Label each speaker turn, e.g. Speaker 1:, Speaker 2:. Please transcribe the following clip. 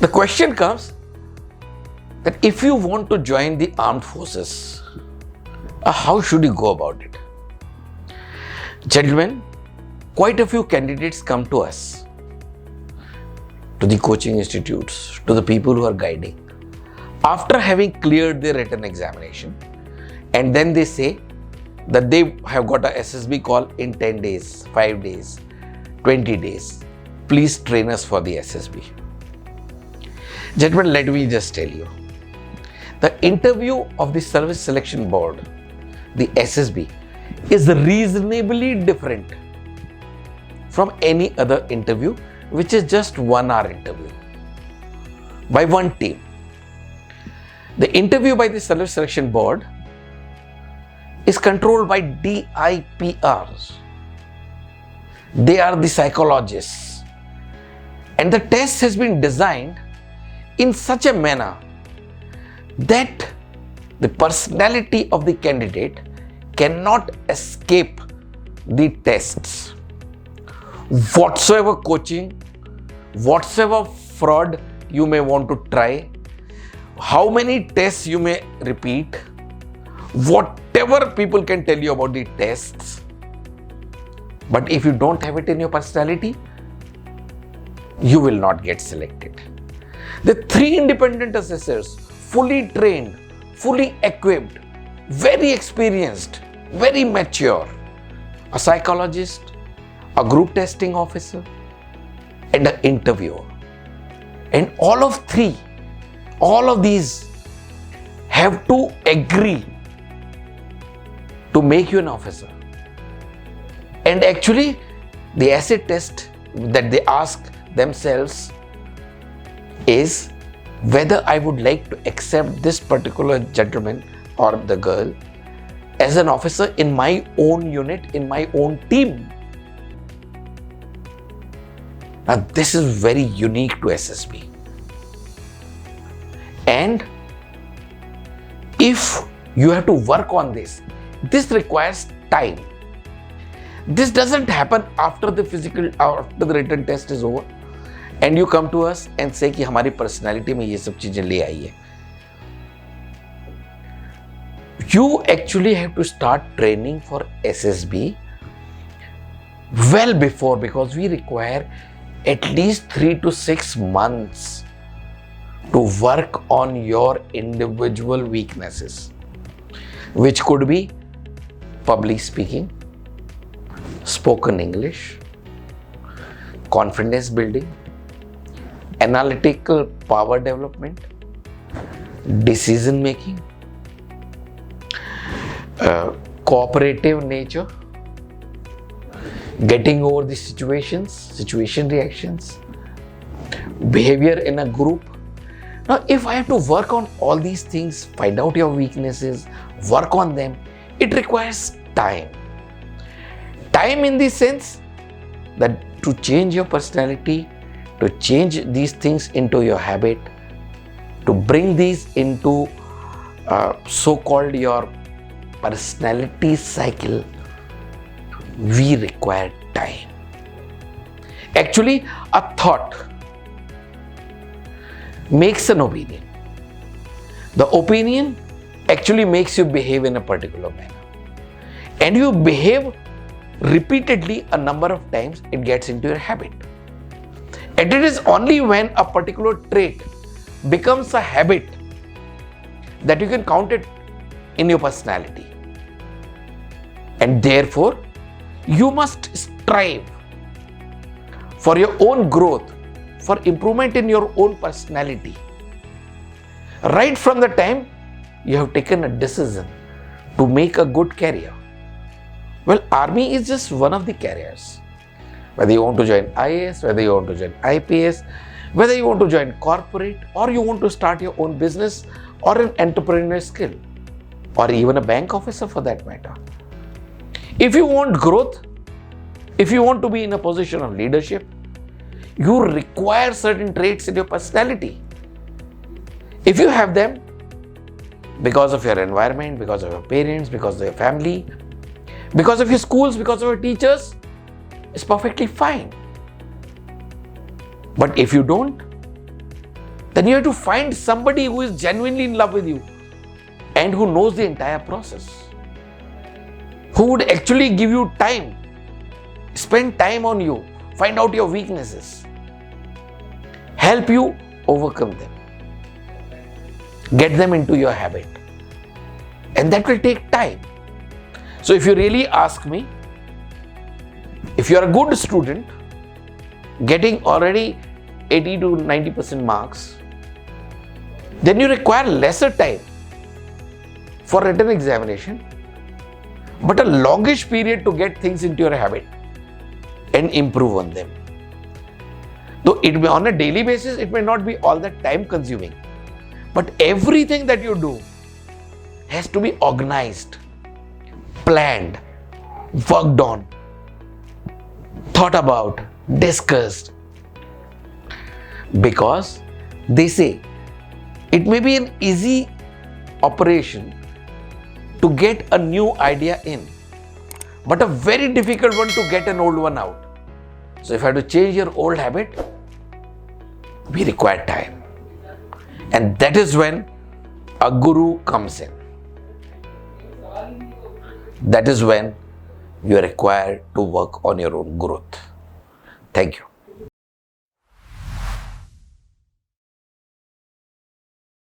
Speaker 1: The question comes that if you want to join the armed forces, how should you go about it? Gentlemen, quite a few candidates come to us, to the coaching institutes, to the people who are guiding, after having cleared their written examination, and then they say that they have got a SSB call in 10 days, 5 days, 20 days. Please train us for the SSB. Gentlemen, let me just tell you. The interview of the Service Selection Board, the SSB, is reasonably different from any other interview, which is just 1 hour interview by one team. The interview by the Service Selection Board is controlled by DIPRs. They are the psychologists. And the test has been designed in such a manner that the personality of the candidate cannot escape the tests. Whatsoever coaching, whatsoever fraud you may want to try, how many tests you may repeat, whatever people can tell you about the tests, but if you don't have it in your personality, you will not get selected. The 3 independent assessors, fully trained, fully equipped, very experienced, very mature, a psychologist, a group testing officer, and an interviewer. And all of these have to agree to make you an officer. And actually, the acid test that they ask themselves is whether I would like to accept this particular gentleman or the girl as an officer in my own unit, in my own team. Now, this is very unique to SSB. And if you have to work on this, this requires time. This doesn't happen after the written test is over and you come to us and say कि हमारी personality में ये सब चीजें ले आई है. You actually have to start training for SSB well before, because we require at least 3 to 6 months to work on your individual weaknesses, which could be public speaking, spoken English, confidence building, analytical power development, decision making, cooperative nature, getting over the situation reactions, behavior in a group. Now, if I have to work on all these things, find out your weaknesses, work on them, it requires time. Time in the sense that to change your personality, to change these things into your habit, to bring these into so-called your personality cycle, we require time. Actually, a thought makes an opinion. The opinion actually makes you behave in a particular manner. And you behave repeatedly a number of times, it gets into your habit. And it is only when a particular trait becomes a habit that you can count it in your personality. And therefore, you must strive for your own growth, for improvement in your own personality. Right from the time you have taken a decision to make a good career. Well, army is just one of the careers. Whether you want to join IAS, whether you want to join IPS, whether you want to join corporate, or you want to start your own business or an entrepreneurial skill, or even a bank officer for that matter. If you want growth, if you want to be in a position of leadership, you require certain traits in your personality. If you have them, because of your environment, because of your parents, because of your family, because of your schools, because of your teachers, it's perfectly fine. But if you don't, then you have to find somebody who is genuinely in love with you and who knows the entire process, who would actually give you time, spend time on you, find out your weaknesses, help you overcome them, get them into your habit. And that will take time. So if you really ask me, if you are a good student, getting already 80 to 90% marks, then you require lesser time for written examination, but a longish period to get things into your habit and improve on them. Though it may, on a daily basis, it may not be all that time consuming, but everything that you do has to be organized, planned, worked on, thought about, discussed. Because they say it may be an easy operation to get a new idea in, but a very difficult one to get an old one out. So if I have to change your old habit, we require time. And that is when a guru comes in. That is when you are required to work on your own growth. Thank you.